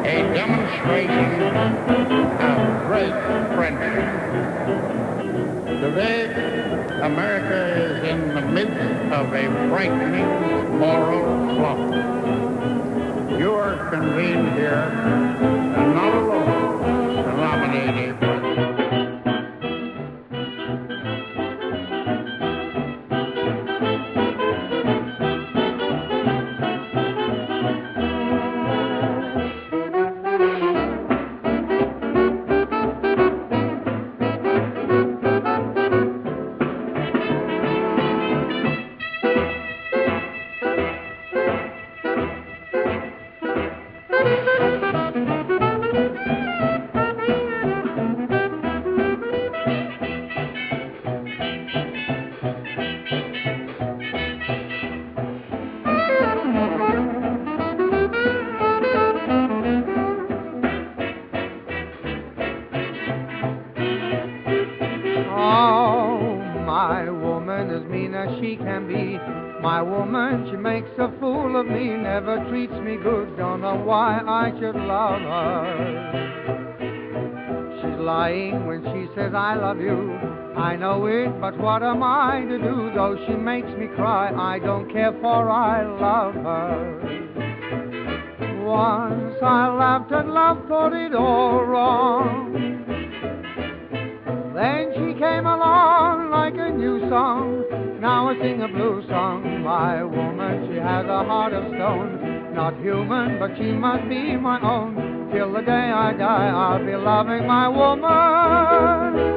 a demonstration of great friendship. Today, America is in the midst of a frightening moral slump. You are convened here, and not alone, to nominate a president. My woman, as mean as she can be. My woman, she makes a fool of me, never treats me good, don't know why I should love her. She's lying when she says I love you. I know it, but what am I to do? Though she makes me cry, I don't care, for I love her. Once I laughed at love, thought it all wrong. Then she came along like a new song. Now I sing a blue song. My woman, she has a heart of stone. Not human, but she must be my own. Till the day I die, I'll be loving my woman.